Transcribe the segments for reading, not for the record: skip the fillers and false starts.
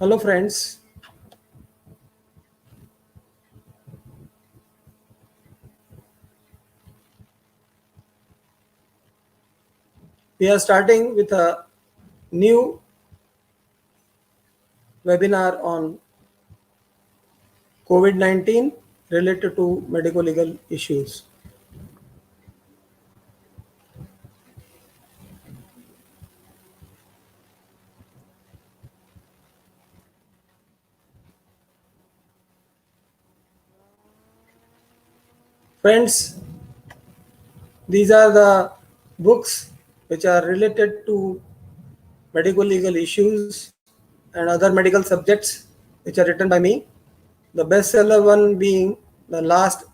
Hello, friends. We are starting with a new webinar on COVID 19 related to medico legal issues. Friends, these are the books which are related to medico legal issues and other medical subjects which are written by me. The bestseller one being the last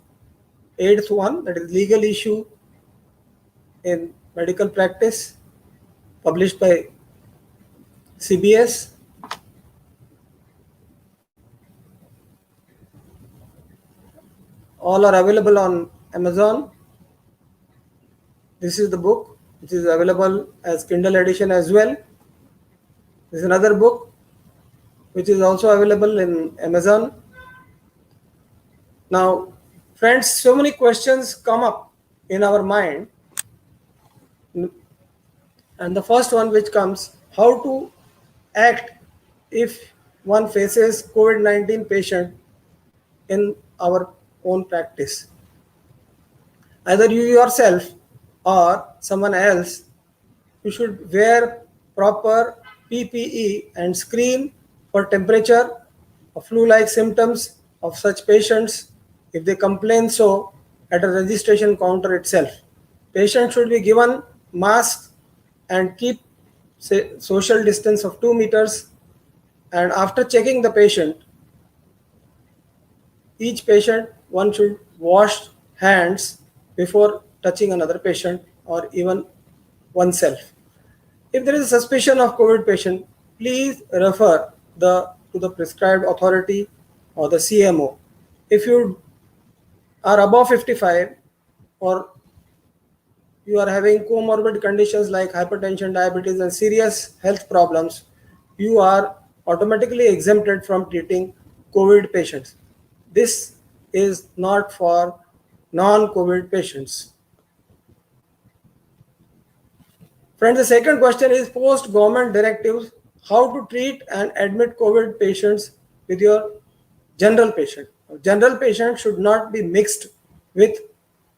eighth one, that is Legal Issue in Medical Practice, published by CBS. All are available on Amazon. This is the book which is available as Kindle edition as well. This is another book which is also available in Amazon. Now, friends, so many questions come up in our mind. And the first one which comes, how to act if one faces COVID-19 patient in our own practice. Either you yourself or someone else, you should wear proper PPE and screen for temperature or flu-like symptoms of such patients if they complain so at a registration counter itself. Patient should be given masks and keep social distance of 2 meters, and after checking the patient, each patient one should wash hands before touching another patient or even oneself. If there is a suspicion of COVID patient, please refer to the prescribed authority or the CMO. If you are above 55 or you are having comorbid conditions like hypertension, diabetes, and serious health problems, you are automatically exempted from treating COVID patients. This is not for non-COVID patients. Friends, the second question is post government directives, how to treat and admit COVID patients with your general patient. General patient should not be mixed with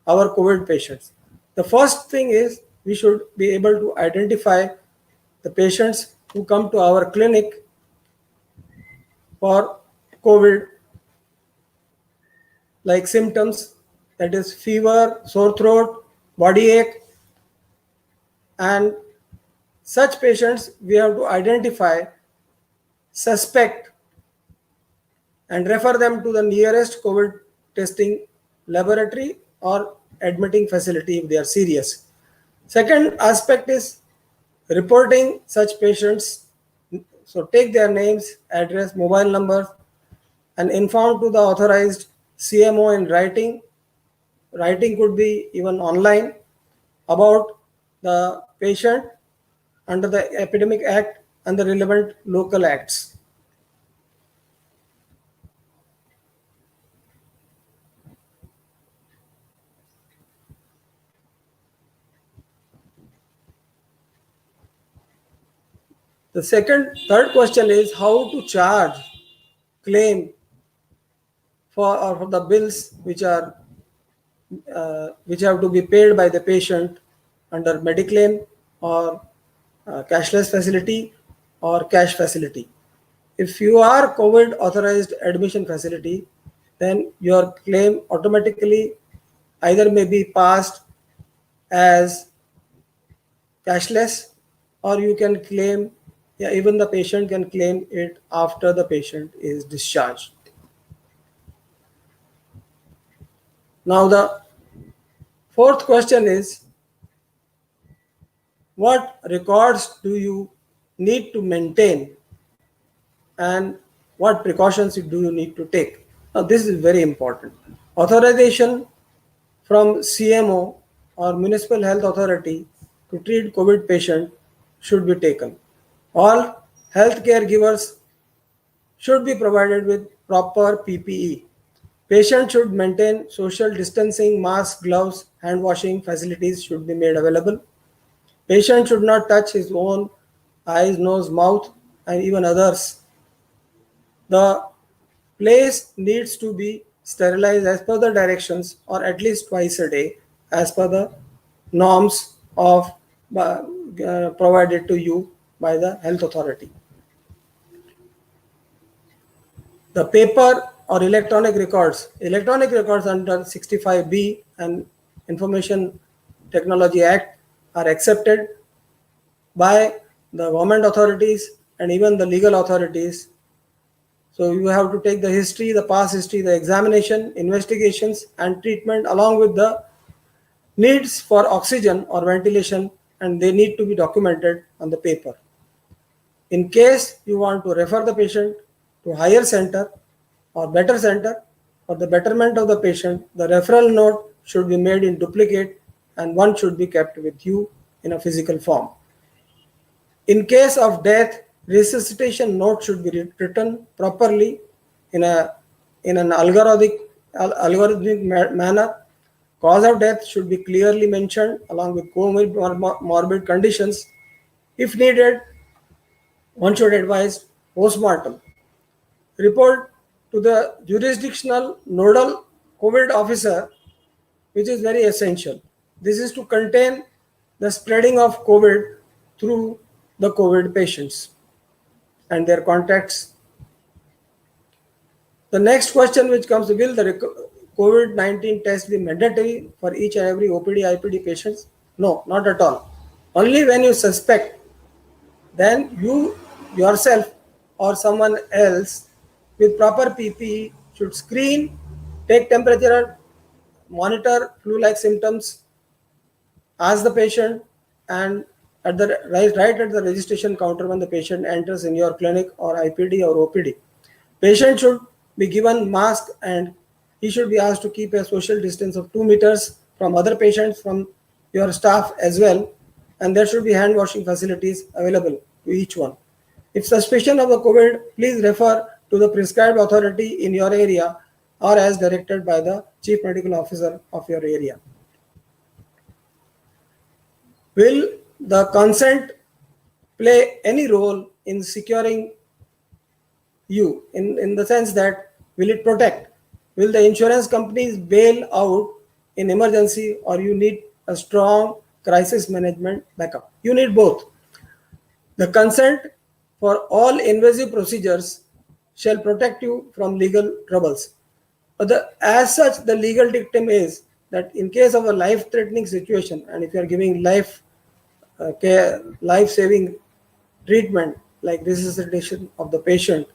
our COVID patients. The first thing is we should be able to identify the patients who come to our clinic for COVID like symptoms, that is fever, sore throat, body ache, and such patients we have to identify, suspect, and refer them to the nearest COVID testing laboratory or admitting facility if they are serious. Second aspect is reporting such patients. So take their names, address, mobile numbers, and inform to the authorized CMO in writing. Writing could be even online about the patient under the Epidemic Act and the relevant local acts. The third question is how to charge, claim for the bills which have to be paid by the patient under Mediclaim or cashless facility or cash facility. If you are COVID authorized admission facility, then your claim automatically either may be passed as cashless, or you can claim, yeah, even the patient can claim it after the patient is discharged. Now the fourth question is, what records do you need to maintain and what precautions do you need to take? Now this is very important. Authorization from CMO or municipal health authority to treat COVID patient should be taken. All healthcare givers should be provided with proper PPE. Patients should maintain social distancing, masks, gloves, hand washing facilities should be made available. Patient should not touch his own eyes, nose, mouth, and even others. The place needs to be sterilized as per the directions or at least twice a day as per the norms of provided to you by the health authority. The paper or electronic records under 65B and Information Technology Act are accepted by the government authorities and even the legal authorities. So you have to take the history, the past history, the examination, investigations and treatment along with the needs for oxygen or ventilation, and they need to be documented on the paper. In case you want to refer the patient to higher center or better center for the betterment of the patient, the referral note should be made in duplicate and one should be kept with you in a physical form. In case of death, resuscitation note should be written properly in an algorithmic manner. Cause of death should be clearly mentioned along with comorbid conditions. If needed, one should advise postmortem. Report to the jurisdictional nodal COVID officer, which is very essential. This is to contain the spreading of COVID through the COVID patients and their contacts. The next question which comes, will the COVID-19 test be mandatory for each and every OPD, IPD patients? No, not at all. Only when you suspect, then you yourself or someone else with proper PPE should screen, take temperature, monitor flu-like symptoms, ask the patient, and at the right at the registration counter when the patient enters in your clinic or IPD or OPD, patient should be given mask and he should be asked to keep a social distance of 2 meters from other patients, from your staff as well, and there should be hand washing facilities available to each one. If suspicion of the COVID, please refer to the prescribed authority in your area or as directed by the Chief Medical Officer of your area. Will the consent play any role in securing you in the sense that will it protect? Will the insurance companies bail out in emergency, or you need a strong crisis management backup? You need both. The consent for all invasive procedures shall protect you from legal troubles. But as such, the legal dictum is that in case of a life-threatening situation, and if you are giving life-saving treatment like resuscitation of the patient,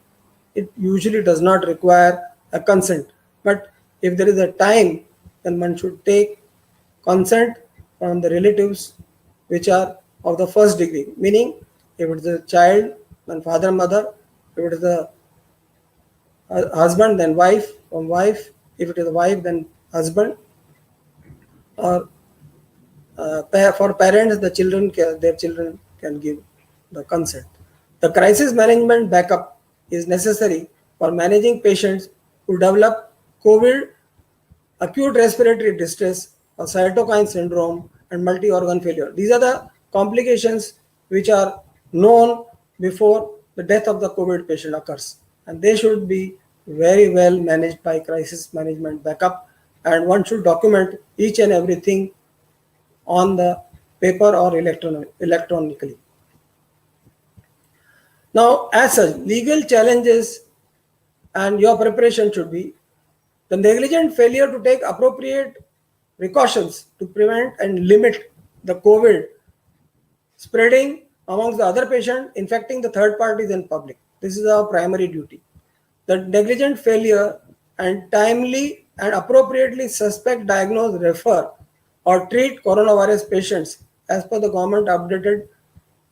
it usually does not require a consent. But if there is a time, then one should take consent from the relatives which are of the first degree, meaning if it is a child, then father, mother; if it is a husband, then wife; from wife, if it is a wife, then husband; or for parents, their children can give the consent. The crisis management backup is necessary for managing patients who develop COVID, acute respiratory distress, or cytokine syndrome, and multi-organ failure. These are the complications which are known before the death of the COVID patient occurs, and they should be very well managed by crisis management backup, and one should document each and everything on the paper or electronically. Now, as such, legal challenges and your preparation should be the negligent failure to take appropriate precautions to prevent and limit the COVID spreading amongst the other patient, infecting the third parties and public. This is our primary duty. The negligent failure and timely and appropriately suspect, diagnose, refer, or treat coronavirus patients as per the government updated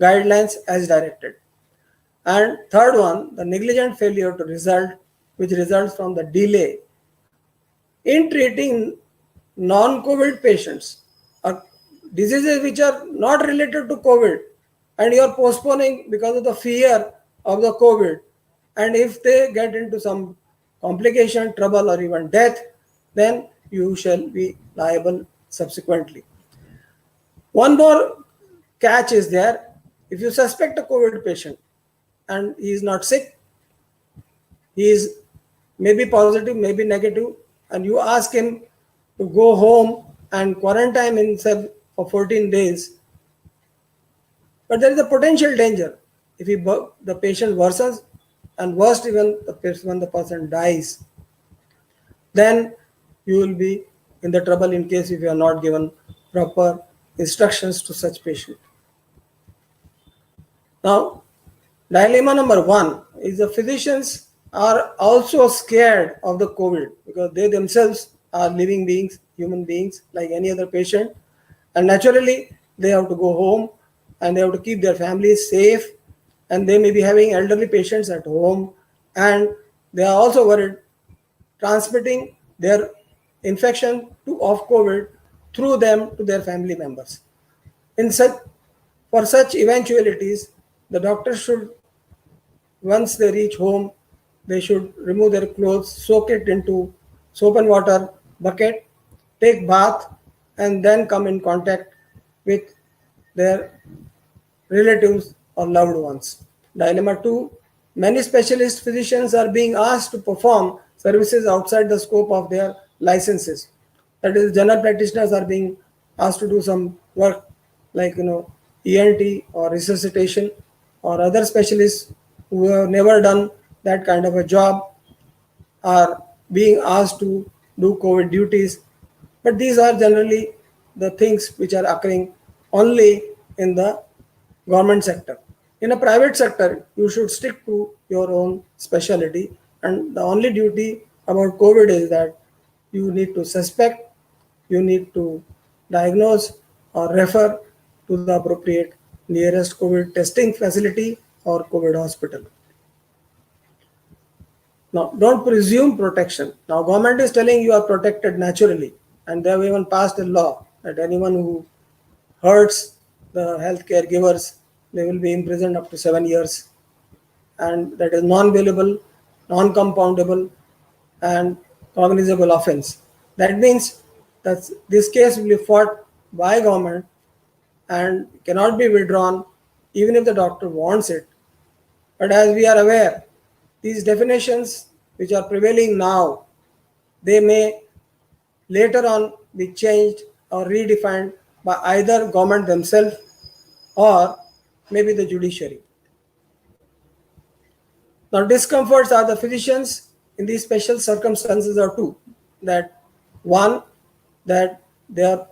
guidelines as directed. And third one, the negligent failure to which results from the delay in treating non-COVID patients or diseases which are not related to COVID, and you are postponing because of the fear of the COVID. And if they get into some complication, trouble, or even death, then you shall be liable subsequently. One more catch is there. If you suspect a COVID patient and he is not sick, he is maybe positive, maybe negative, and you ask him to go home and quarantine himself for 14 days, but there is a potential danger. If the patient worsens, and worst even when the person dies, then you will be in the trouble in case if you are not given proper instructions to such patient. Now, dilemma number one is the physicians are also scared of the COVID because they themselves are living beings, human beings like any other patient, and naturally they have to go home and they have to keep their families safe, and they may be having elderly patients at home, and they are also worried transmitting their infection of COVID through them to their family members. For such eventualities, the doctor should, once they reach home, they should remove their clothes, soak it into soap and water bucket, take bath, and then come in contact with their relatives or loved ones. Dilemma 2. Many specialist physicians are being asked to perform services outside the scope of their licenses. That is, general practitioners are being asked to do some work like ENT or resuscitation, or other specialists who have never done that kind of a job are being asked to do COVID duties. But these are generally the things which are occurring only in the government sector. In a private sector, you should stick to your own specialty, and the only duty about COVID is that you need to suspect, you need to diagnose or refer to the appropriate nearest COVID testing facility or COVID hospital. Now, don't presume protection. Now, government is telling you are protected naturally, and they have even passed a law that anyone who hurts the healthcare givers, they will be imprisoned up to 7 years, and that is non-bailable, non-compoundable, and cognizable offense. That means that this case will be fought by government and cannot be withdrawn even if the doctor wants it. But as we are aware, these definitions which are prevailing now, they may later on be changed or redefined by either government themselves or maybe the judiciary. Now, discomforts are the physicians in these special circumstances are two. That one, that they are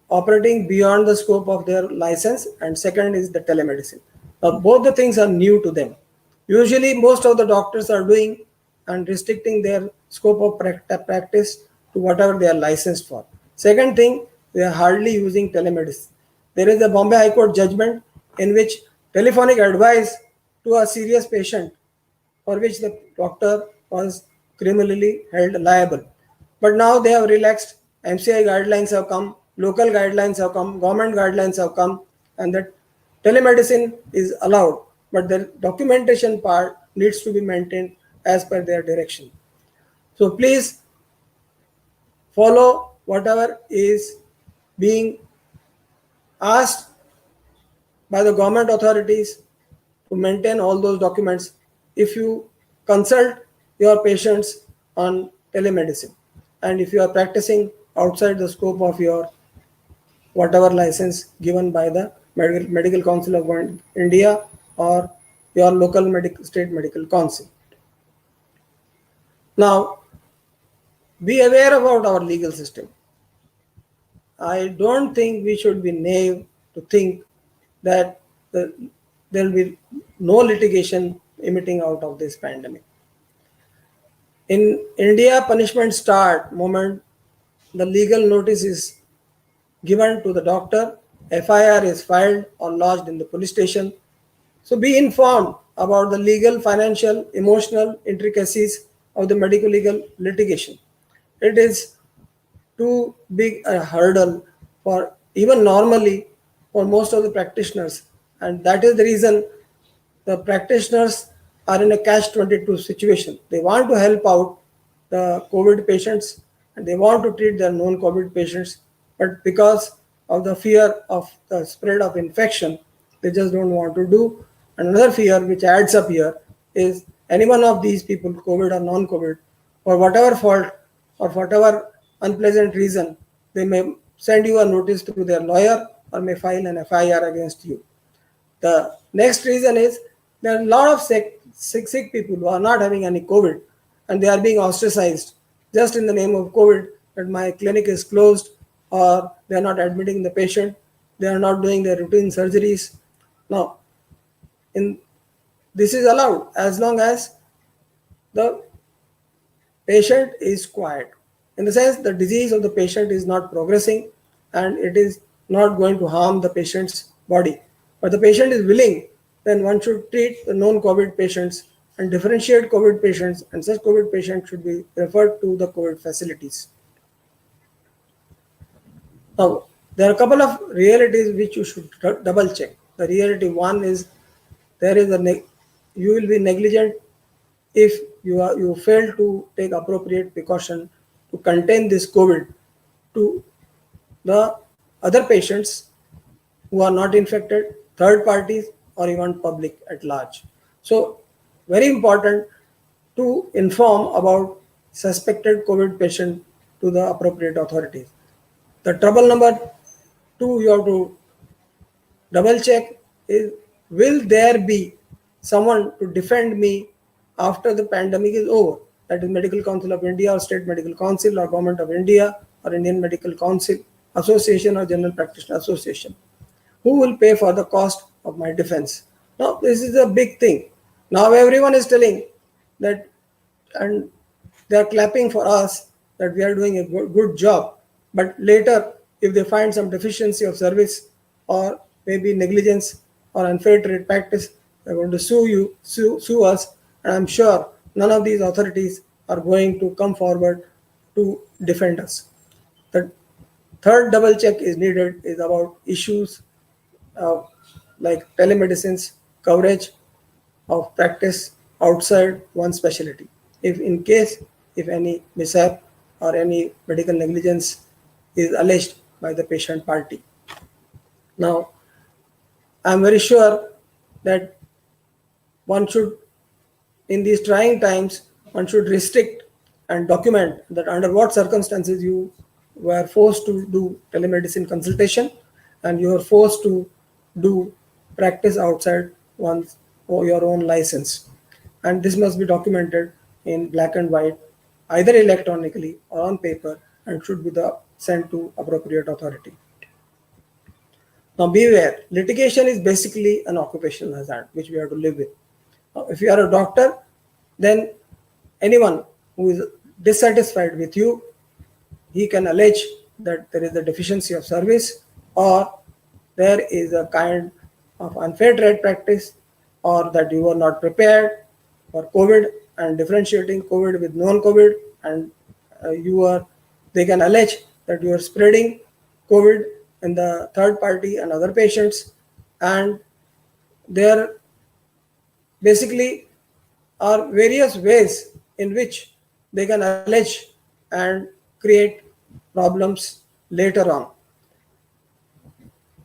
operating beyond the scope of their license, and second is the telemedicine. Now, both the things are new to them. Usually, most of the doctors are doing and restricting their scope of practice to whatever they are licensed for. Second thing, they are hardly using telemedicine. There is a Bombay High Court judgment in which telephonic advice to a serious patient for which the doctor was criminally held liable. But now they have relaxed, MCI guidelines have come, local guidelines have come, government guidelines have come, and that telemedicine is allowed, but the documentation part needs to be maintained as per their direction. So please follow whatever is being asked by the government authorities to maintain all those documents if you consult your patients on telemedicine, and if you are practicing outside the scope of your whatever license given by the Medical Council of India or your local state medical council. Now, be aware about our legal system. I don't think we should be naive to think that there will be no litigation emitting out of this pandemic. In India, punishment start moment the legal notice is given to the doctor, FIR is filed or lodged in the police station. So be informed about the legal, financial, emotional intricacies of the medical legal litigation. It is too big a hurdle for even normally for most of the practitioners, and that is the reason the practitioners are in a catch-22 situation. They want to help out the COVID patients and they want to treat their non-COVID patients, but because of the fear of the spread of infection, they just don't want to do. And another fear which adds up here is any one of these people, COVID or non-COVID, for whatever fault or whatever unpleasant reason, they may send you a notice through their lawyer or may file an FIR against you. The next reason is there are a lot of sick people who are not having any COVID and they are being ostracized just in the name of COVID, that my clinic is closed or they are not admitting the patient, they are not doing their routine surgeries. Now, this is allowed as long as the patient is quiet. In the sense, the disease of the patient is not progressing and it is not going to harm the patient's body. But the patient is willing, then one should treat the non-COVID patients and differentiate COVID patients, and such COVID patients should be referred to the COVID facilities. Now, there are a couple of realities which you should double check. The reality one is you will be negligent if you fail to take appropriate precaution to contain this COVID to the other patients who are not infected, third parties, or even public at large. So, very important to inform about suspected COVID patient to the appropriate authorities. The trouble number two you have to double check is, will there be someone to defend me after the pandemic is over? That is Medical Council of India or State Medical Council or Government of India or Indian Medical Council Association or General Practitioner Association. Who will pay for the cost of my defense? Now, this is a big thing. Now everyone is telling that, and they are clapping for us that we are doing a good job. But later, if they find some deficiency of service or maybe negligence or unfair trade practice, they're going to sue us. And I'm sure none of these authorities are going to come forward to defend us. The third double check is needed is about issues like telemedicine's coverage of practice outside one specialty. If any mishap or any medical negligence is alleged by the patient party. Now, I'm very sure that one should, in these trying times, one should restrict and document that under what circumstances you were forced to do telemedicine consultation and you are forced to do practice outside one's or your own license. And this must be documented in black and white, either electronically or on paper, and should be sent to appropriate authority. Now beware, litigation is basically an occupational hazard which we have to live with. Now, if you are a doctor, then anyone who is dissatisfied with you, he can allege that there is a deficiency of service or there is a kind of unfair trade practice or that you were not prepared for COVID and differentiating COVID with non-COVID, and they can allege that you are spreading COVID in the third party and other patients, and there basically are various ways in which they can allege and create problems later on.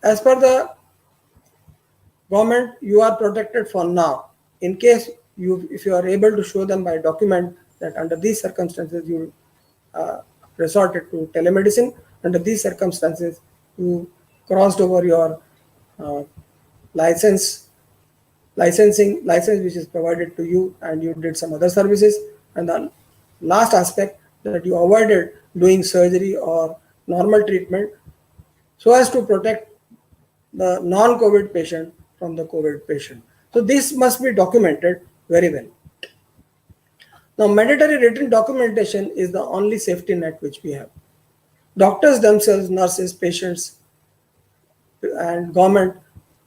As per the government, you are protected for now. In case if you are able to show them by document that under these circumstances you resorted to telemedicine, under these circumstances you crossed over your license which is provided to you and you did some other services, and the last aspect that you avoided doing surgery or normal treatment so as to protect the non-COVID patient from the COVID patient. So this must be documented very well. Now, mandatory written documentation is the only safety net which we have. Doctors themselves, nurses, patients, and government,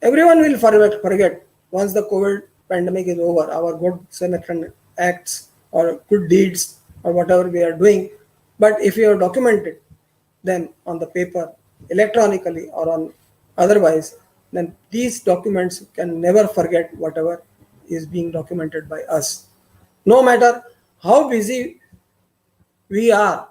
everyone will forget once the COVID pandemic is over, our good Samaritan acts or good deeds or whatever we are doing. But if you have documented them on the paper, electronically or on otherwise, then these documents can never forget whatever is being documented by us. No matter how busy we are,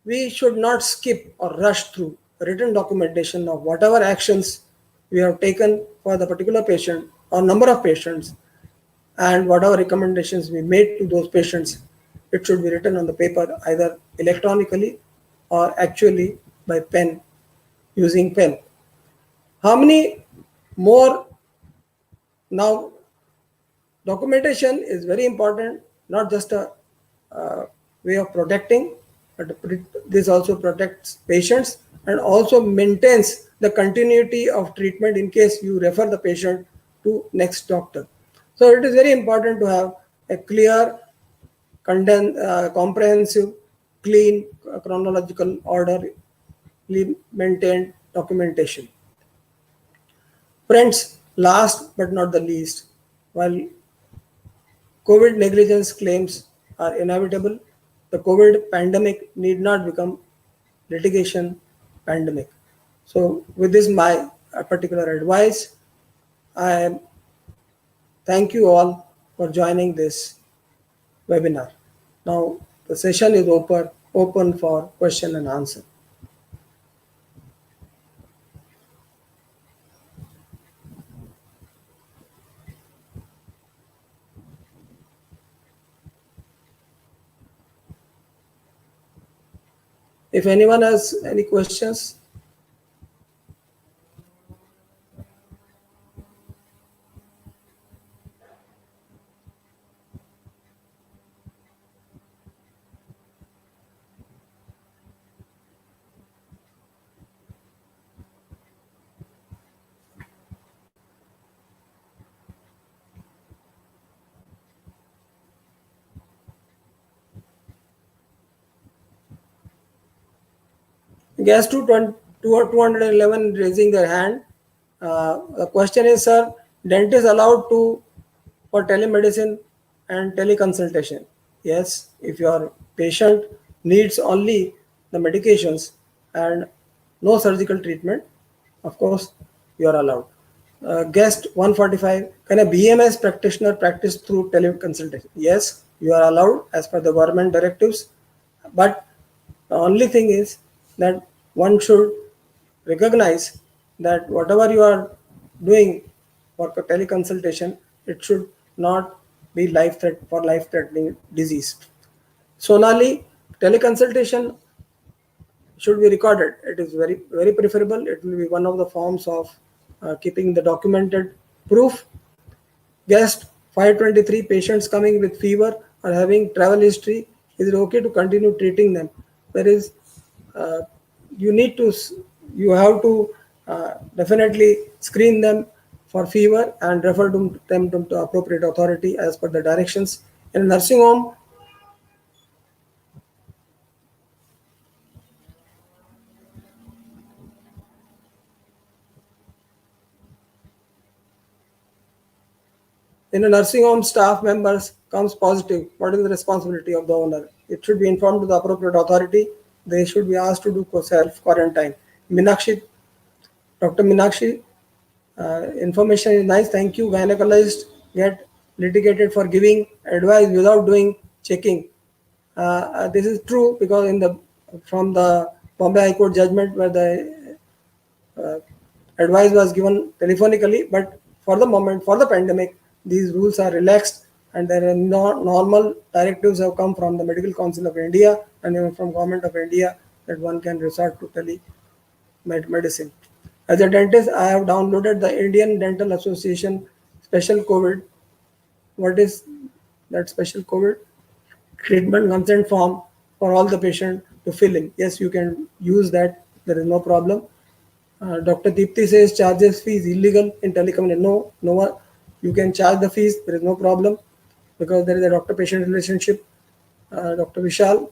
we should not skip or rush through written documentation of whatever actions we have taken for the particular patient or number of patients, and whatever recommendations we made to those patients. It should be written on the paper either electronically or actually by pen, using pen. How many more now? Documentation is very important, not just a way of protecting, but this also protects patients and also maintains the continuity of treatment in case you refer the patient to next doctor. So it is very important to have a clear, comprehensive, clean, chronological order, maintained documentation. Friends, last but not the least, while COVID negligence claims are inevitable, the COVID pandemic need not become litigation pandemic. So with this my particular advice, I thank you all for joining this webinar. Now the session is open for question and answer. If anyone has any questions. Guest 211 raising their hand. The question is, sir, dentist allowed to for telemedicine and teleconsultation? Yes, if your patient needs only the medications and no surgical treatment, of course, you are allowed. Guest 145, can a BMS practitioner practice through teleconsultation? Yes, you are allowed as per the government directives, but the only thing is that one should recognize that whatever you are doing for teleconsultation, it should not be life-threatening disease. Sonali, teleconsultation should be recorded. It is very preferable. It will be one of the forms of keeping the documented proof. Guest 523, patients coming with fever or having travel history. Is it okay to continue treating them? There is uh, you need to you have to definitely screen them for fever and refer them to the appropriate authority as per the directions. In a nursing home, staff members comes positive, what is the responsibility of the owner? It should be informed to the appropriate authority. They should be asked to do self quarantine. Minakshi, Dr. Minakshi, information is nice. Thank you. Gynecologists get litigated for giving advice without doing checking. This is true because from the Bombay High Court judgment where the advice was given telephonically, but for the moment, for the pandemic, these rules are relaxed and there are normal directives have come from the Medical Council of India and even from Government of India that one can resort to telemedicine. As a dentist, I have downloaded the Indian Dental Association Special COVID. What is that special COVID? Treatment consent form for all the patient to fill in. Yes, you can use that. There is no problem. Dr. Deepthi says charges fees illegal in telecom. No, no one. You can charge the fees. There is no problem because there is a doctor-patient relationship. Dr. Vishal.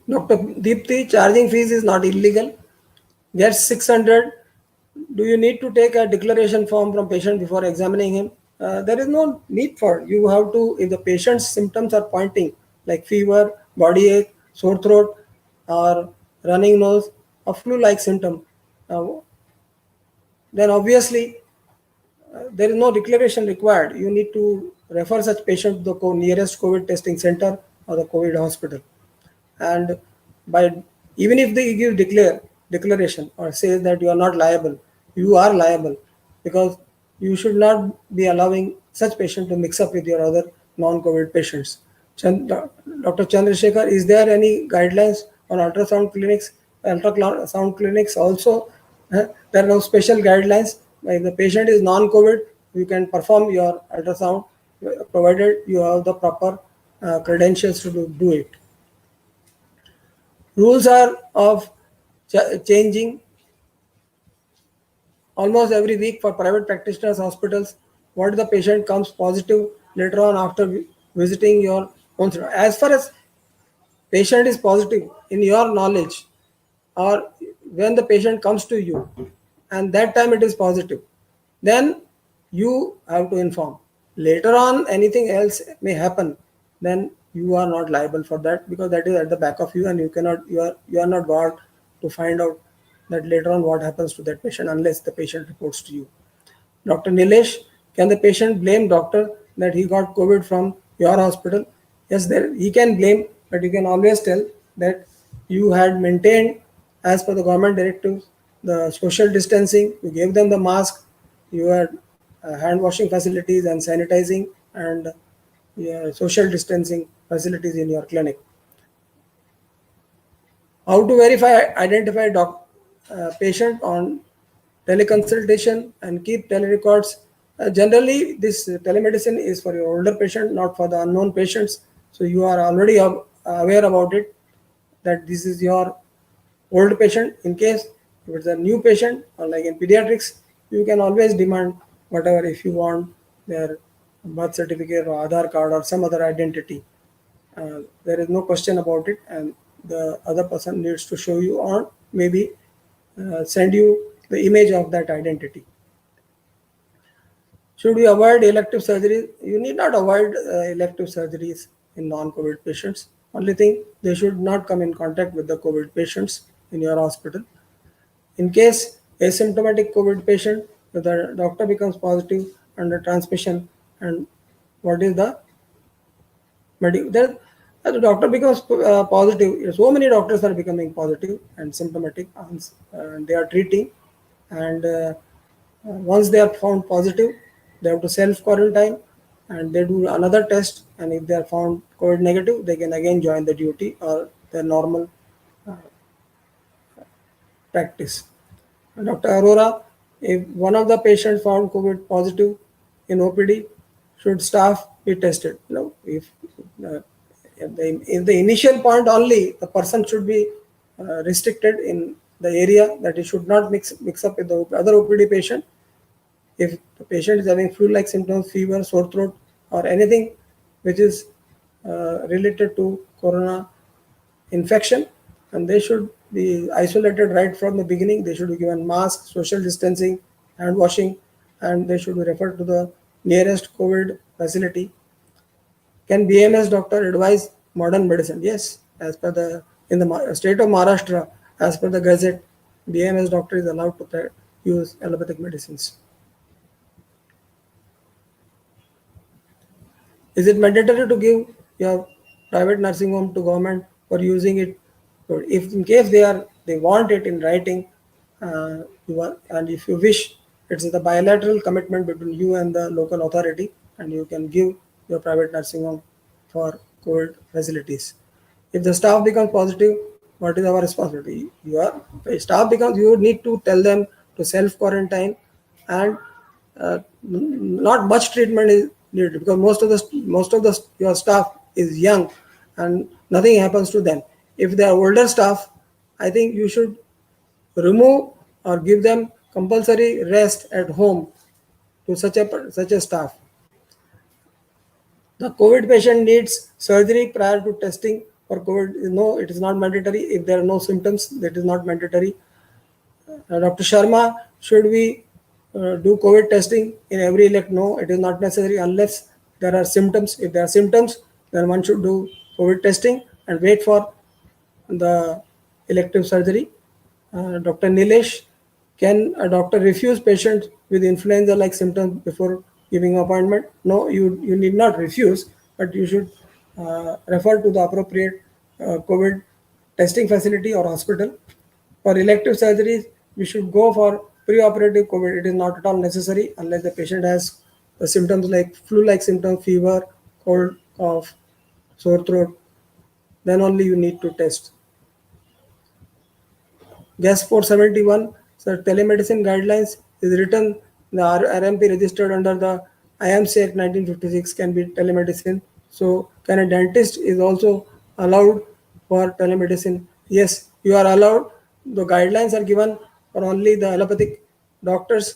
Dr. Deepthi, charging fees is not illegal. gets 600, do you need to take a declaration form from patient before examining him? There is no need for. You have to, if the patient's symptoms are pointing like fever, body ache, sore throat, or running nose, a flu-like symptom, uh, then obviously there is no declaration required. You need to refer such patient to the nearest COVID testing center or the COVID hospital. And by, even if they give declaration or says that you are not liable, you are liable, because you should not be allowing such patient to mix up with your other non-COVID patients. Dr. Chandrasekhar, is there any guidelines on ultrasound clinics? Ultrasound clinics also, there are no special guidelines. If the patient is non-COVID, you can perform your ultrasound, provided you have the proper credentials to do it. Rules are of changing almost every week for private practitioners, hospitals. What if the patient comes positive later on after visiting your own center? As far as patient is positive in your knowledge, or when the patient comes to you and that time it is positive, then you have to inform. Later on anything else may happen, then you are not liable for that, because that is at the back of you, and you are not God to find out that later on what happens to that patient, unless the patient reports to you. Dr. Nilesh, can the patient blame doctor that he got COVID from your hospital? Yes, there he can blame, but you can always tell that you had maintained, as per the government directives, the social distancing. You gave them the mask. You had hand washing facilities and sanitizing and social distancing facilities in your clinic. How to identify patient on teleconsultation and keep telerecords. Generally, this telemedicine is for your older patient, not for the unknown patients. So you are already aware about it, that this is your old patient. In case if it's a new patient, or like in pediatrics, you can always demand whatever, if you want their birth certificate or Aadhaar card or some other identity. There is no question about it, and the other person needs to show you, or maybe send you the image of that identity. Should we avoid elective surgeries? You need not avoid elective surgeries in non-COVID patients. Only thing, they should not come in contact with the COVID patients in your hospital. In case asymptomatic COVID patient, if the doctor becomes positive under transmission, and what is the then the doctor becomes positive. So many doctors are becoming positive and symptomatic, and they are treating. And once they are found positive, they have to self quarantine, and they do another test. And if they are found COVID negative, they can again join the duty or their normal practice. Dr. Arora, if one of the patients found COVID positive in OPD, should staff be tested? No, uh, if the initial point only, the person should be restricted in the area, that he should not mix up with the other OPD patient. If the patient is having flu-like symptoms, fever, sore throat, or anything which is related to corona infection, and they should be isolated right from the beginning. They should be given mask, social distancing, hand washing, and they should be referred to the nearest COVID facility. Can BMS doctor advise modern medicine? Yes, as per the in the state of Maharashtra, as per the Gazette, BMS doctor is allowed to use allopathic medicines. Is it mandatory to give your private nursing home to government for using it? So if in case they want it in writing, and if you wish, it's the bilateral commitment between you and the local authority, and you can give your private nursing home for COVID facilities. If the staff becomes positive, what is our responsibility? Your staff becomes, you need to tell them to self quarantine, and not much treatment is needed, because most of the your staff is young and nothing happens to them. If they are older staff, I think you should remove or give them compulsory rest at home to such a staff. The COVID patient needs surgery prior to testing for COVID. No, it is not mandatory. If there are no symptoms, that is not mandatory. Dr. Sharma, should we do COVID testing in every elect? No, it is not necessary unless there are symptoms. If there are symptoms, then one should do COVID testing and wait for the elective surgery. Dr. Nilesh, can a doctor refuse patients with influenza-like symptoms before giving appointment? No, you need not refuse, but you should refer to the appropriate COVID testing facility or hospital. For elective surgeries, we should go for pre-operative COVID. It is not at all necessary unless the patient has the symptoms like flu-like symptoms, fever, cold, cough, sore throat. Then only you need to test. GAS 471, so telemedicine guidelines is written, the RMP registered under the IMC Act 1956 can be telemedicine. So can a dentist is also allowed for telemedicine? Yes, you are allowed. The guidelines are given for only the allopathic doctors,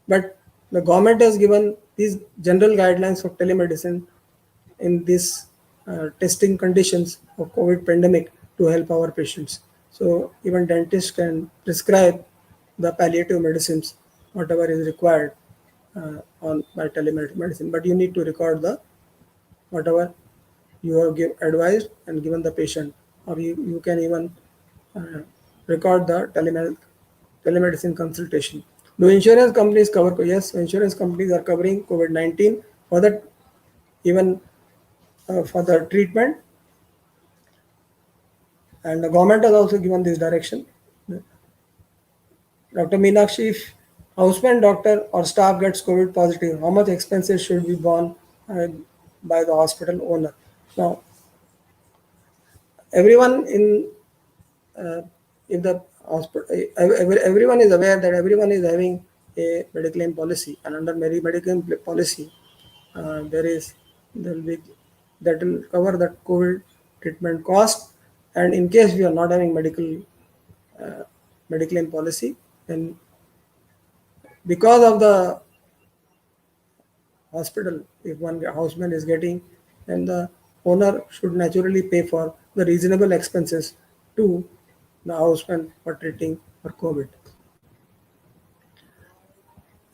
but the government has given these general guidelines for telemedicine in these testing conditions of COVID pandemic to help our patients. So even dentists can prescribe the palliative medicines, whatever is required on by telemedicine. But you need to record the whatever you have advised and given the patient, or you can even uh, record the telemedicine consultation. Do insurance companies cover? Yes, insurance companies are covering COVID-19 for that, even for the treatment, and the government has also given this direction. Dr. Meenakshi, if houseman doctor or staff gets COVID positive, how much expenses should be borne uh, by the hospital owner? Now, everyone in if the hospital, everyone is aware that everyone is having a medical claim policy, and under medical claim policy, there will be that will cover the COVID treatment cost, and in case we are not having medical claim policy, then because of the hospital, if one houseman is getting, then the owner should naturally pay for the reasonable expenses to the houseman for treating for COVID.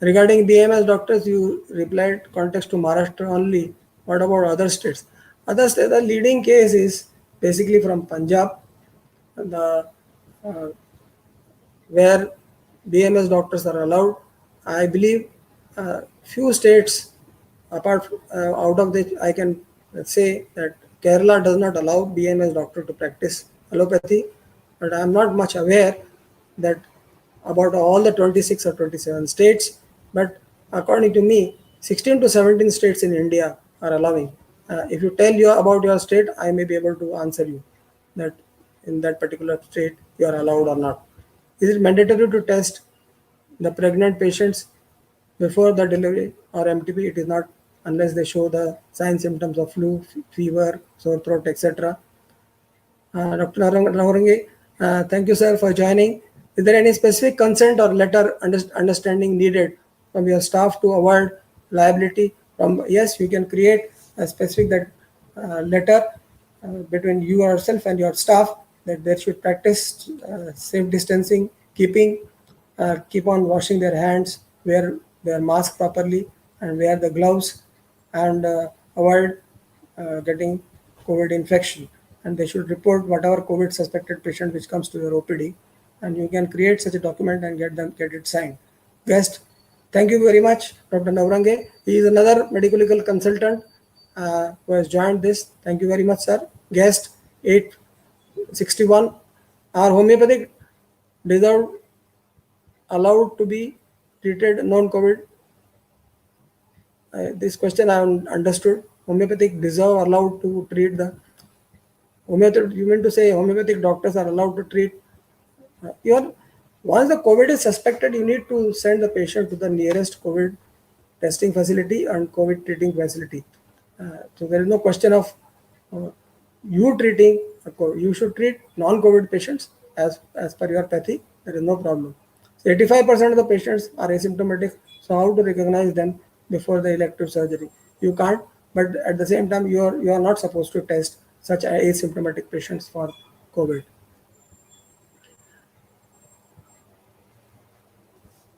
Regarding BMS doctors, you replied context to Maharashtra only. What about other states? Other states, the leading case is basically from Punjab, the uh, where BMS doctors are allowed. I believe few states, out of which I can say that Kerala does not allow BMS doctor to practice allopathy, but I am not much aware that about all the 26 or 27 states. But according to me, 16 to 17 states in India are allowing. If you tell you about your state, I may be able to answer you that in that particular state you are allowed or not. Is it mandatory to test the pregnant patients before the delivery or MTP? It is not unless they show the signs symptoms of flu, fever, sore throat, etc. Dr. Nahurangi, thank you, sir, for joining. Is there any specific consent or letter understanding needed from your staff to avoid liability? Yes, you can create a specific that letter between you yourself and your staff that they should practice safe distancing, keep on washing their hands, wear their mask properly, and wear the gloves, and avoid getting COVID infection. And they should report whatever COVID suspected patient which comes to your OPD, and you can create such a document and get it signed. Guest, thank you very much, Dr. Navrange. He is another medical legal consultant who has joined this. Thank you very much, sir. Guest 861. Are homeopathic deserve allowed to be treated non-COVID? This question I understood. Homeopathic deserve allowed to treat the homeopathic. You mean to say homeopathic doctors are allowed to treat? Even once the COVID is suspected, you need to send the patient to the nearest COVID testing facility and COVID treating facility. So there is no question of uh, you treating. You should treat non-COVID patients as per your pathy. There is no problem. So 85% of the patients are asymptomatic. So how to recognize them before the elective surgery? You can't. But at the same time, you are not supposed to test such asymptomatic patients for COVID.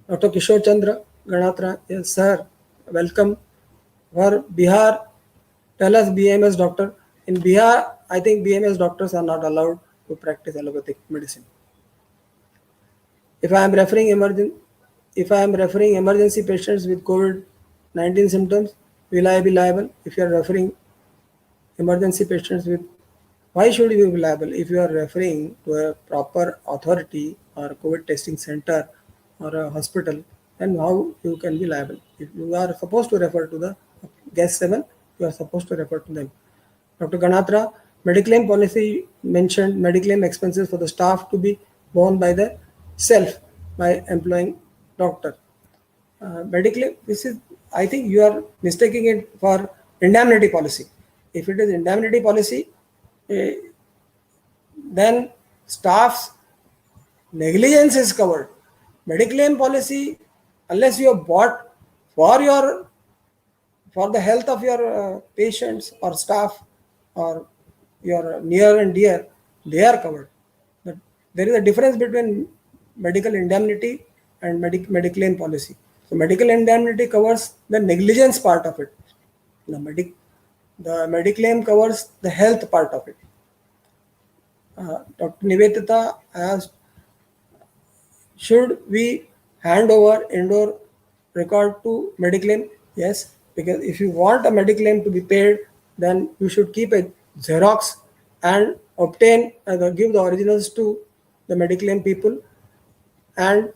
Dr. Kishore Chandra Ganatra, yes, sir. Welcome. For Bihar, tell us BMS doctor. In Bihar, I think BMS doctors are not allowed to practice allopathic medicine. If I am referring emergency patients with COVID-19 symptoms, will I be liable? If you are referring emergency patients with, why should you be liable? If you are referring to a proper authority or COVID testing center or a hospital, then how you can be liable? If you are supposed to refer to the guest 7, you are supposed to refer to them. Dr. Ganatra, Mediclaim policy mentioned Mediclaim expenses for the staff to be borne by the self by employing doctor. Mediclaim, this is, I think you are mistaking it for indemnity policy. If it is indemnity policy, eh, then staff's negligence is covered. Mediclaim policy, unless you have bought for your for the health of your patients or staff or your near and dear, they are covered. But there is a difference between medical indemnity and mediclaim policy. So medical indemnity covers the negligence part of it. The mediclaim covers the health part of it. Dr. Nivedita asked, should we hand over indoor record to Mediclaim? Yes, because if you want a Mediclaim to be paid, then you should keep a Xerox and obtain give the originals to the Mediclaim people. And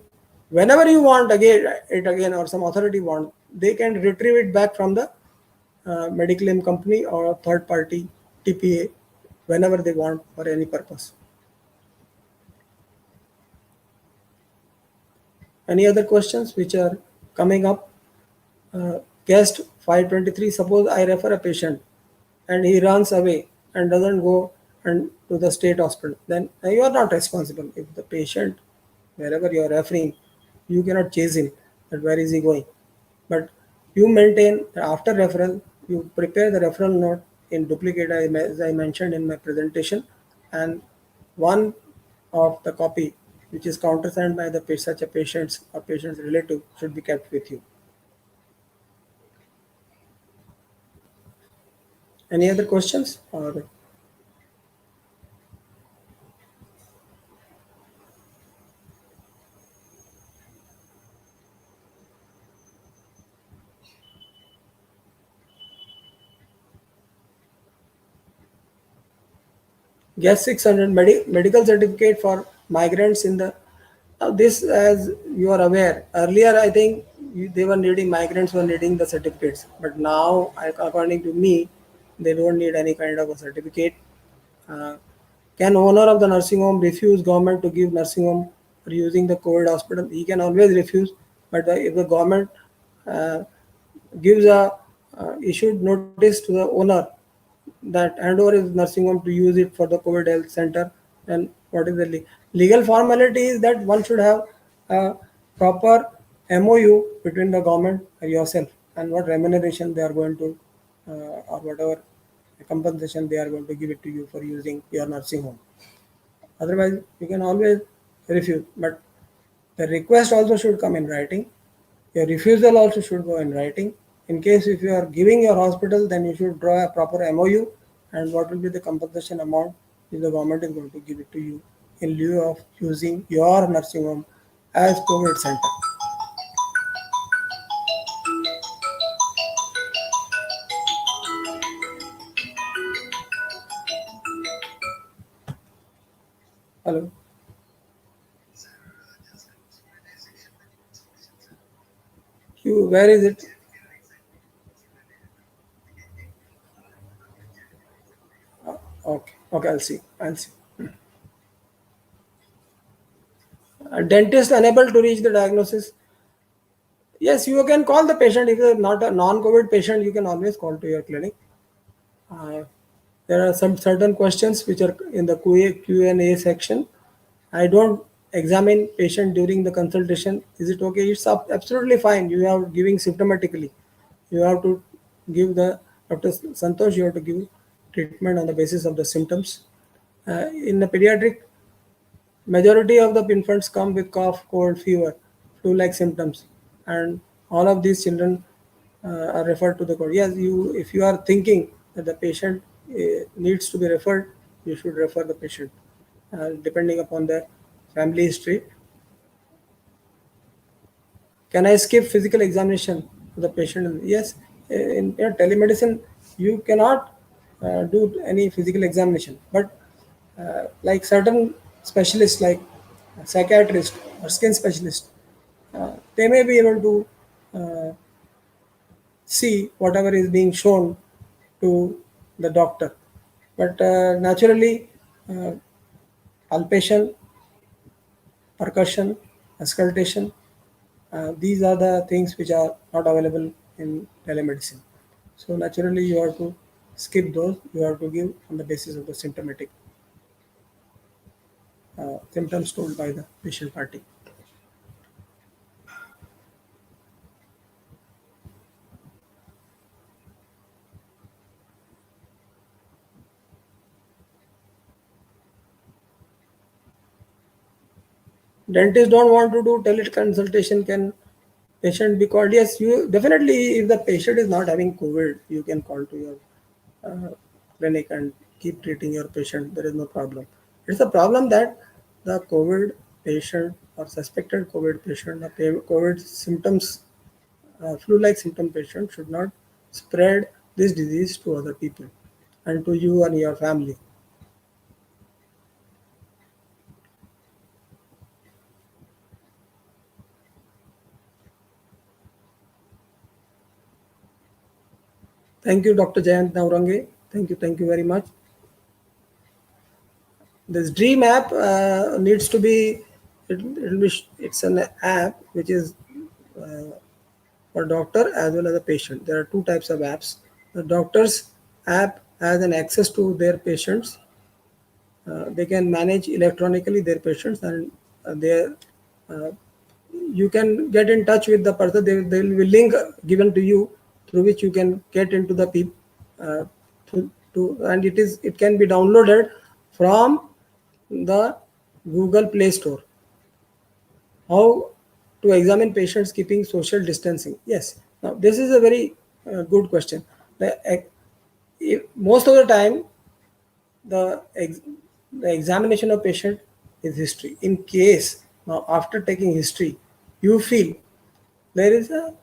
whenever you want again or some authority want, they can retrieve it back from the Mediclaim company or third party TPA whenever they want for any purpose. Any other questions which are coming up? Guest 523, suppose I refer a patient and he runs away and doesn't go and to the state hospital, then you are not responsible. If the patient, wherever you are referring, you cannot chase him that where is he going. But you maintain after referral, you prepare the referral note in duplicate as I mentioned in my presentation, and one of the copy which is countersigned by the such a patient's or patient's relative should be kept with you. Any other questions? Or guess 600 medical certificate for migrants in the this, as you are aware, earlier I think they were needing, migrants were needing the certificates, but now according to me they don't need any kind of a certificate. uh, can owner of the nursing home refuse government to give nursing home for using the COVID hospital? He can always refuse, but if the government uh, gives a issued notice to the owner that hand over his nursing home to use it for the COVID health center, then what is the legal formality is that one should have a proper MOU between the government and yourself and what remuneration they are going to or whatever compensation they are going to give it to you for using your nursing home. Otherwise, you can always refuse. But the request also should come in writing. Your refusal also should go in writing. In case if you are giving your hospital, then you should draw a proper MOU and what will be the compensation amount if the government is going to give it to you in lieu of using your nursing home as COVID center. Hello. You, where is it? Okay. Okay, I'll see. I'll see. A dentist unable to reach the diagnosis. Yes, you can call the patient. If you're not a non-COVID patient, you can always call to your clinic. Uh, there are some certain questions which are in the Q&A section. I don't examine patient during the consultation. Is it okay? It's absolutely fine. You are giving symptomatically. You have to give the Dr. Santosh. You have to give treatment on the basis of the symptoms. In the pediatric, majority of the infants come with cough, cold, fever. flu-like symptoms, and all of these children are referred to the court. Yes, you if you are thinking that the patient needs to be referred, you should refer the patient, depending upon their family history. Can I skip physical examination of the patient? Yes, in telemedicine, you cannot do any physical examination. But like certain specialists, like psychiatrist or skin specialist, they may be able to see whatever is being shown to the doctor. But naturally, uh, palpation, percussion, auscultation, these are the things which are not available in telemedicine. So naturally, you have to skip those. You have to give on the basis of the symptomatic symptoms told by the patient party. Dentists don't want to do teleconsultation. Can patient be called? Yes, you definitely. If the patient is not having COVID, you can call to your clinic and keep treating your patient. There is no problem. It's a problem that the COVID patient or suspected COVID patient, the COVID symptoms, flu-like symptom patient should not spread this disease to other people and to you and your family. Thank you, Dr. Jayant Naurange. Thank you very much. This Dream app needs to be, it's an app which is for doctor as well as a patient. There are two types of apps. The doctor's app has an access to their patients. They can manage electronically their patients, and their you can get in touch with the person. There will be link given to you through which you can get into the people, and it can be downloaded from the Google Play Store. How to examine patients keeping social distancing? Yes. Now this is a very good question. Most of the time, the the examination of patient is history. In case now after taking history, you feel there is a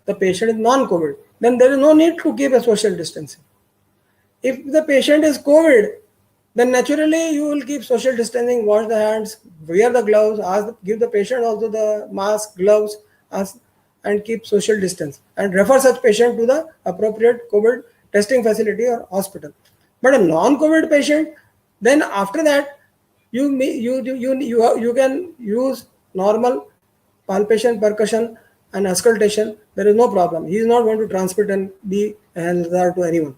the patient is non-COVID, then there is no need to keep a social distancing. If the patient is COVID, then naturally you will keep social distancing, wash the hands, wear the gloves, give the patient also the mask, gloves, and keep social distance, and refer such patient to the appropriate COVID testing facility or hospital. But a non-COVID patient, then after that, you can use normal palpation, percussion, and auscultation. There is no problem. He is not going to transmit and be a hazard to anyone.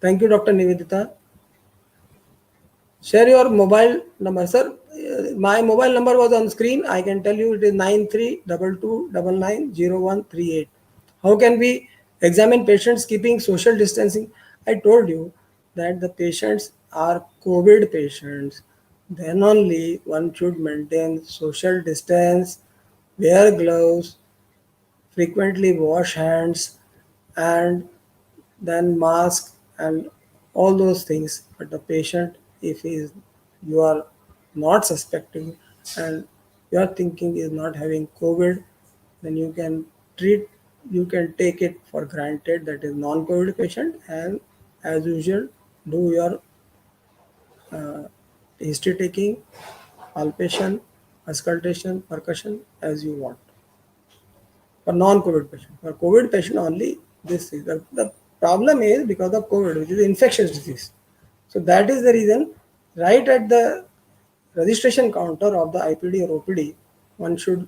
Thank you, Dr. Nivedita. Share your mobile number, sir. My mobile number was on screen. I can tell you it is 9322990138. How can we examine patients keeping social distancing? I told you that the patients are COVID patients. Then only one should maintain social distance, wear gloves, frequently wash hands, and then mask and all those things. But the patient, if he is, you are not suspecting and you are thinking is not having COVID, then you can treat, you can take it for granted that is non-COVID patient, and as usual do your history taking, palpation, auscultation, percussion as you want. For non-COVID patient. For COVID patient only, this is the problem is because of COVID, which is infectious disease. So that is the reason, right at the registration counter of the IPD or OPD, one should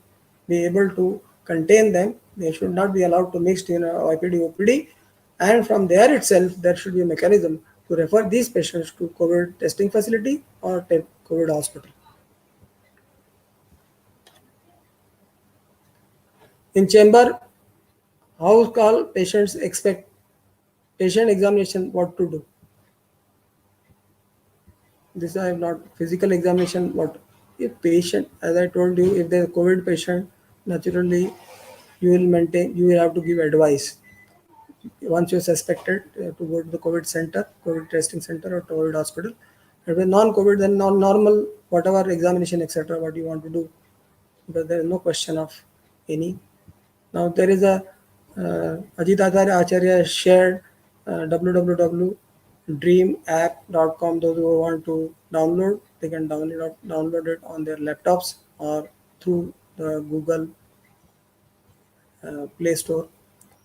be able to contain them. They should not be allowed to mix in IPD, OPD, and from there itself, there should be a mechanism to refer these patients to COVID testing facility or COVID hospital. In chamber, house call patients expect patient examination what to do. This I have not physical examination. What if patient, as I told you, if there is COVID patient, naturally you will maintain. You will have to give advice. Once you're suspected, you have to go to the COVID center, COVID testing center, or COVID hospital. And with non-COVID, then non-normal, whatever examination, etc., what you want to do, but there is no question of any. Now there is a Ajit Acharya shared www.dreamapp.com. Those who want to download, they can download it on their laptops or through the Google Play Store,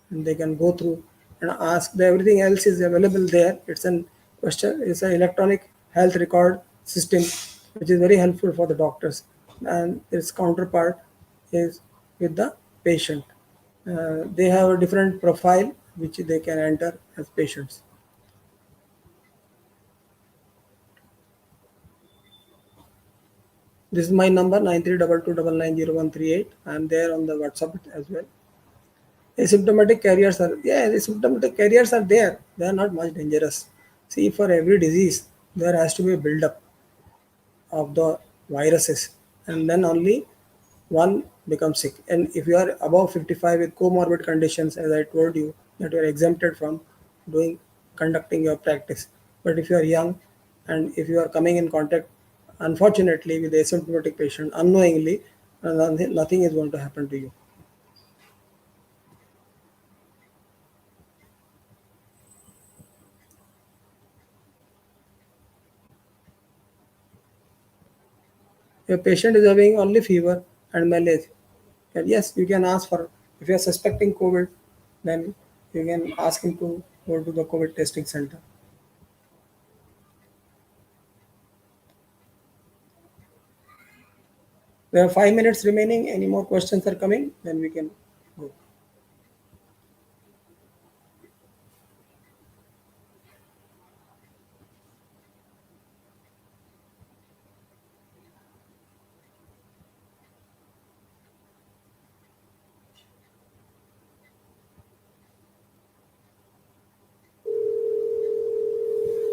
and they can go through and ask. Everything else is available there. It's an question. It's an electronic health record system, which is very helpful for the doctors, and its counterpart is with the patient. They have a different profile which they can enter as patients. This is my number 9322990138. I am there on the WhatsApp as well. Asymptomatic carriers are, yeah, asymptomatic carriers are there. They are not much dangerous. See, for every disease, there has to be a build-up of the viruses, and then only one becomes sick. And if you are above 55 with comorbid conditions, as I told you, that you are exempted from doing conducting your practice. But if you are young and if you are coming in contact, unfortunately, with the asymptomatic patient unknowingly, nothing is going to happen to you. Your patient is having only fever and malaise. And yes, you can ask for, if you are suspecting COVID, then you can ask him to go to the COVID testing center. There are 5 minutes remaining. Any more questions are coming, then we can go.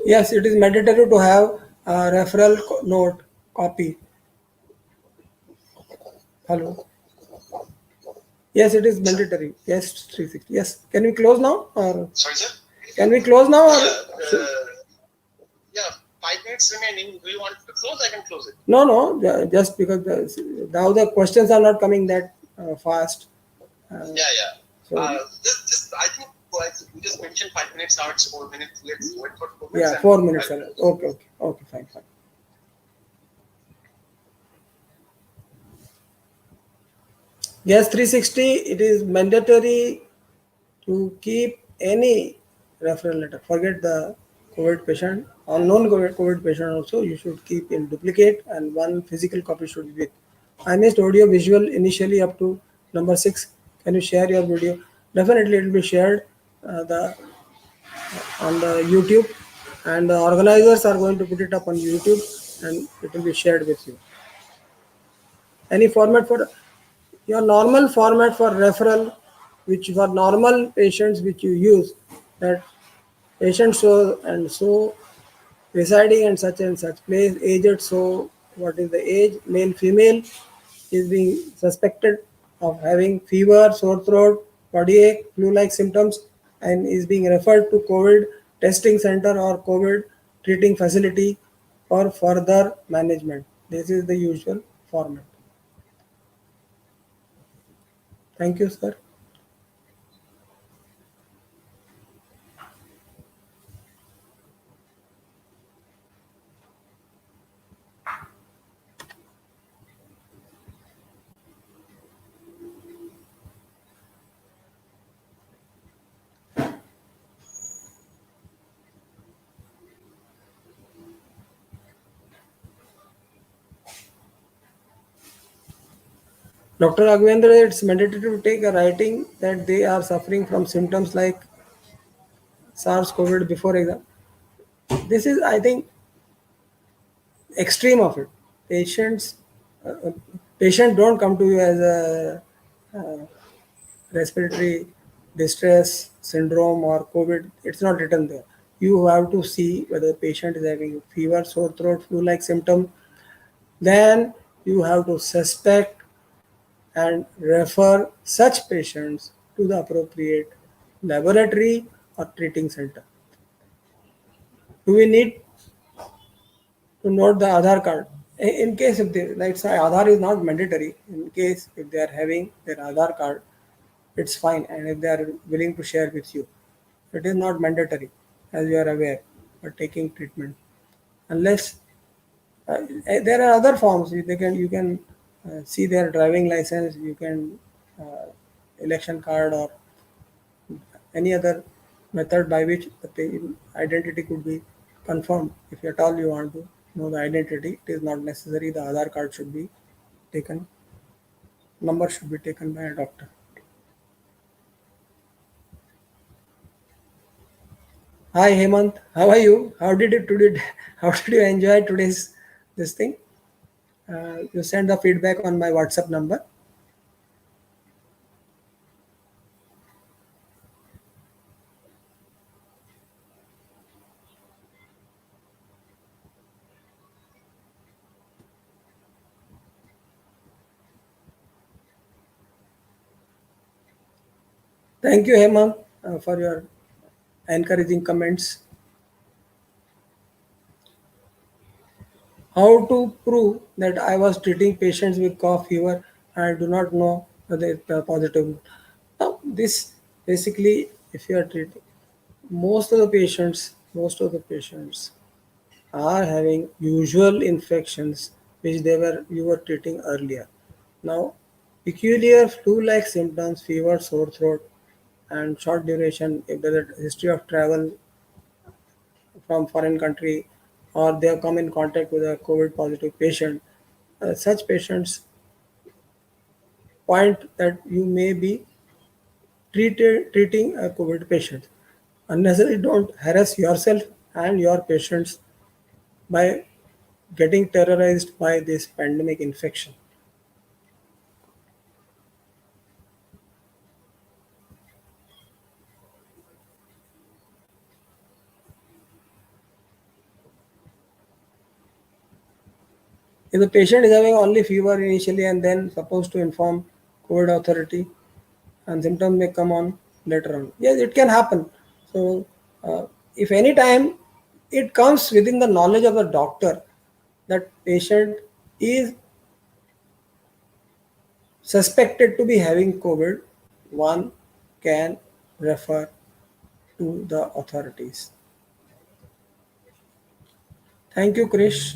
Yes, it is mandatory to have a referral note copy. Hello. Yes, it is mandatory. Yes, 360. Yes. Can we close now? Or Sorry, sir? can we close now? Or Yeah, 5 minutes remaining. Do you want to close? I can close it. no, just because now the questions are not coming that fast. Yeah. So I think you just mentioned 5 minutes. Now it's 4 minutes. Let's wait for 4 minutes. yeah, and 4 minutes. I'll close. Okay, fine. Yes, 360. It is mandatory to keep any referral letter. Forget the COVID patient or non-COVID patient also. You should keep in duplicate, and one physical copy should be with. I missed audio visual initially up to number 6. Can you share your video? Definitely, it will be shared the on the YouTube, and the organizers are going to put it up on YouTube, and it will be shared with you. Any format for your normal format for referral, which for normal patients which you use, that patient so and so residing in such and such place, aged so, what is the age, male, female, is being suspected of having fever, sore throat, body ache, flu-like symptoms, and is being referred to COVID testing center or COVID treating facility for further management. This is the usual format. Thank you, sir. Dr. Raghavendra, it's mandatory to take a writing that they are suffering from symptoms like SARS-CoV before exam. This is, I think, extreme of it. Patients, patient don't come to you as a respiratory distress syndrome or COVID. It's not written there. you have to see whether the patient is having fever, sore throat, flu-like symptom. Then you have to suspect and refer such patients to the appropriate laboratory or treating center. Do we need to note the Aadhaar card? In case if they, like say Aadhaar is not mandatory, in case if they are having their Aadhaar card, it's fine. And if they are willing to share with you, it is not mandatory, as you are aware, for taking treatment. Unless there are other forms, you can see their driving license, you can election card or any other method by which the identity could be confirmed. If at all you want to know the identity, it is not necessary. The Aadhaar card should be taken, number should be taken by a doctor. Hi Hemant, how are you? How did it today? How did you enjoy today's this thing? You send the feedback on my WhatsApp number. Thank you, Hemant, for your encouraging comments. How to prove that I was treating patients with cough, fever, and I do not know whether it's positive? Now, this basically, if you are treating most of the patients are having usual infections which you were treating earlier. Now, peculiar flu-like symptoms, fever, sore throat, and short duration, if there is a history of travel from foreign country or they have come in contact with a COVID positive patient, such patients point that you may be treating a COVID patient. Unnecessarily don't harass yourself and your patients by getting terrorized by this pandemic infection. If the patient is having only fever initially and then supposed to inform COVID authority and symptoms may come on later on. Yes, it can happen. So, if any time it comes within the knowledge of the doctor that patient is suspected to be having COVID, one can refer to the authorities. Thank you, Krish.